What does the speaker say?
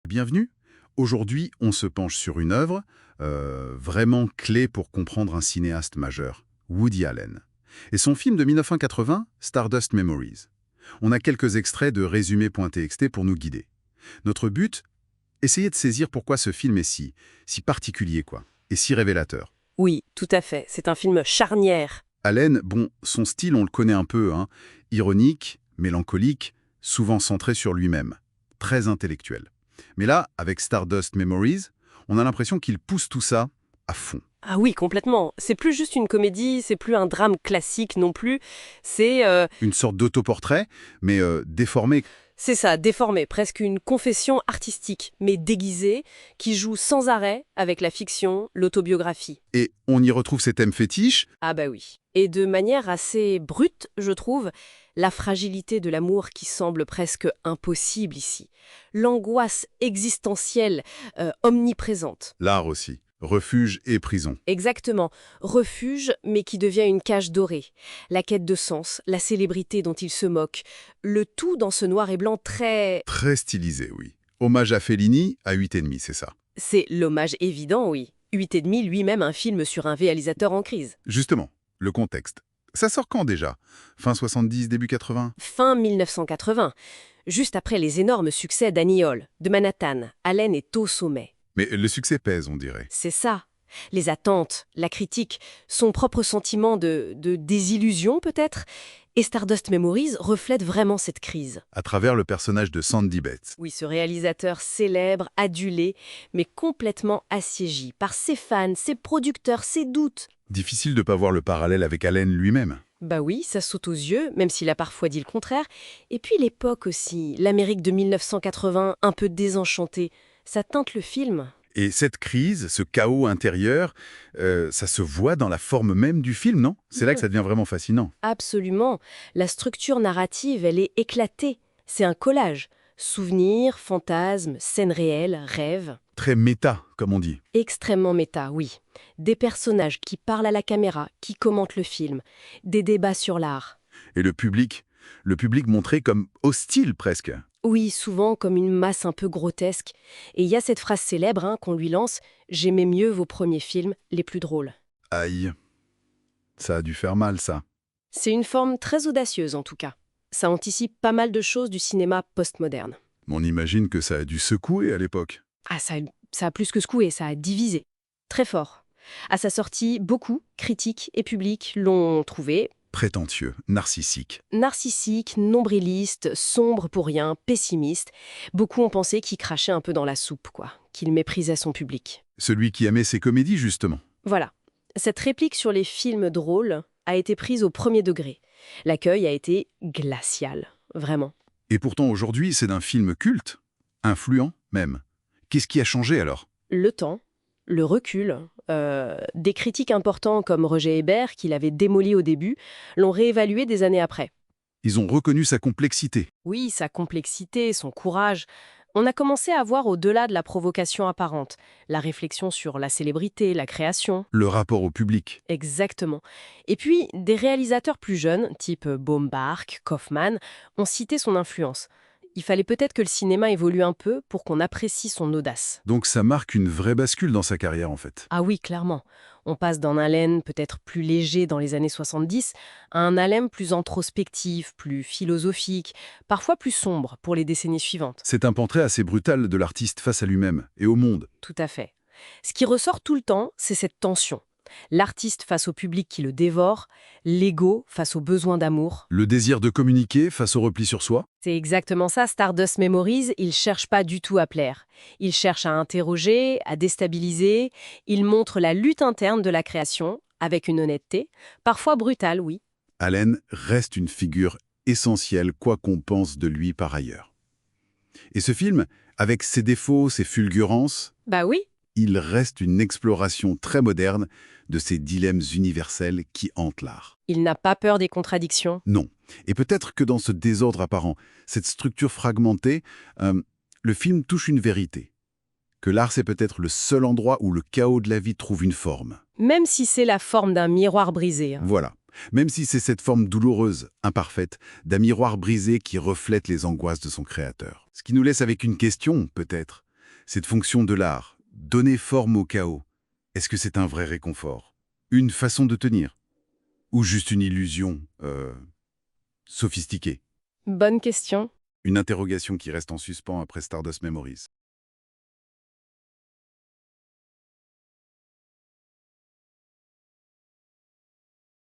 Bienvenue. Aujourd'hui, on se penche sur une œuvre vraiment clé pour comprendre un cinéaste majeur, Woody Allen. Et son film de 1980, Stardust Memories. On a quelques extraits de résumé.txt pour nous guider. Notre but, essayer de saisir pourquoi ce film est si particulier, quoi, et si révélateur. Oui, tout à fait. C'est un film charnière. Allen, bon, son style, on le connaît un peu, hein, ironique, mélancolique, souvent centré sur lui-même, très intellectuel. Mais là, avec Stardust Memories, on a l'impression qu'il pousse tout ça à fond. Ah oui, complètement. C'est plus juste une comédie, c'est plus un drame classique non plus. Une sorte d'autoportrait, mais déformé. C'est ça, déformé, presque une confession artistique, mais déguisée, qui joue sans arrêt avec la fiction, l'autobiographie. Et on y retrouve ces thèmes fétiches. Ah bah oui. Et de manière assez brute, je trouve, la fragilité de l'amour qui semble presque impossible ici. L'angoisse existentielle, omniprésente. L'art aussi. Refuge et prison. Exactement. Refuge, mais qui devient une cage dorée. La quête de sens, la célébrité dont il se moque. Le tout dans ce noir et blanc très... Très stylisé, oui. Hommage à Fellini, à 8,5, c'est ça. C'est l'hommage évident, oui. 8,5 lui-même un film sur un réalisateur en crise. Justement, le contexte. Ça sort quand déjà? Fin 70, début 80? Fin 1980. Juste après les énormes succès d'Annie Hall, de Manhattan, Allen est au sommet. Mais le succès pèse, on dirait. C'est ça. Les attentes, la critique, son propre sentiment de désillusion peut-être. Et Stardust Memories reflète vraiment cette crise. À travers le personnage de Sandy Bates. Oui, ce réalisateur célèbre, adulé, mais complètement assiégi par ses fans, ses producteurs, ses doutes. Difficile de ne pas voir le parallèle avec Allen lui-même. Bah oui, ça saute aux yeux, même s'il a parfois dit le contraire. Et puis l'époque aussi, l'Amérique de 1980, un peu désenchantée, ça teinte le film. Et cette crise, ce chaos intérieur, ça se voit dans la forme même du film, non? C'est là que ça devient vraiment fascinant. Absolument. La structure narrative, elle est éclatée. C'est un collage. Souvenirs, fantasmes, scènes réelles, rêves. Très méta, comme on dit. Extrêmement méta, oui. Des personnages qui parlent à la caméra, qui commentent le film. Des débats sur l'art. Et le public montré comme hostile presque. Oui, souvent comme une masse un peu grotesque. Et il y a cette phrase célèbre qu'on lui lance « J'aimais mieux vos premiers films, les plus drôles ». Aïe, ça a dû faire mal, ça. C'est une forme très audacieuse en tout cas. Ça anticipe pas mal de choses du cinéma postmoderne. On imagine que ça a dû secouer à l'époque. Ah, ça a plus que secoué, ça a divisé. Très fort. À sa sortie, beaucoup, critiques et publics, l'ont trouvé Prétentieux, narcissique. narcissique, nombriliste, sombre pour rien, pessimiste. Beaucoup ont pensé qu'il crachait un peu dans la soupe, quoi, qu'il méprisait son public. Celui qui aimait ses comédies, justement. Voilà. Cette réplique sur les films drôles a été prise au premier degré. L'accueil a été glacial, vraiment. Et pourtant, aujourd'hui, c'est d'un film culte, influent même. Qu'est-ce qui a changé alors? Le temps, le recul, des critiques importants comme Roger Ebert, qui l'avait démoli au début, l'ont réévalué des années après. Ils ont reconnu sa complexité. Oui, sa complexité, son courage. On a commencé à voir au-delà de la provocation apparente, la réflexion sur la célébrité, la création. Le rapport au public. Exactement. Et puis, des réalisateurs plus jeunes, type Baumbach, Kaufman, ont cité son influence. Il fallait peut-être que le cinéma évolue un peu pour qu'on apprécie son audace. Donc ça marque une vraie bascule dans sa carrière, en fait. Ah oui, clairement. On passe d'un Allen peut-être plus léger dans les années 70 à un Allen plus introspectif, plus philosophique, parfois plus sombre pour les décennies suivantes. C'est un portrait assez brutal de l'artiste face à lui-même et au monde. Tout à fait. Ce qui ressort tout le temps, c'est cette tension. L'artiste face au public qui le dévore, l'ego face au besoin d'amour. Le désir de communiquer face au repli sur soi. C'est exactement ça, Stardust Memories, il cherche pas du tout à plaire. Il cherche à interroger, à déstabiliser. Il montre la lutte interne de la création, avec une honnêteté, parfois brutale, oui. Allen reste une figure essentielle, quoi qu'on pense de lui par ailleurs. Et ce film, avec ses défauts, ses fulgurances, Bah oui. il reste une exploration très moderne de ces dilemmes universels qui hantent l'art. Il n'a pas peur des contradictions. Non. Et peut-être que dans ce désordre apparent, cette structure fragmentée, le film touche une vérité. Que l'art, c'est peut-être le seul endroit où le chaos de la vie trouve une forme. Même si c'est la forme d'un miroir brisé. Voilà. Même si c'est cette forme douloureuse, imparfaite, d'un miroir brisé qui reflète les angoisses de son créateur. Ce qui nous laisse avec une question, peut-être. Cette fonction de l'art, donner forme au chaos, est-ce que c'est un vrai réconfort? Une façon de tenir? Ou juste une illusion sophistiquée? Bonne question. Une interrogation qui reste en suspens après Stardust Memories.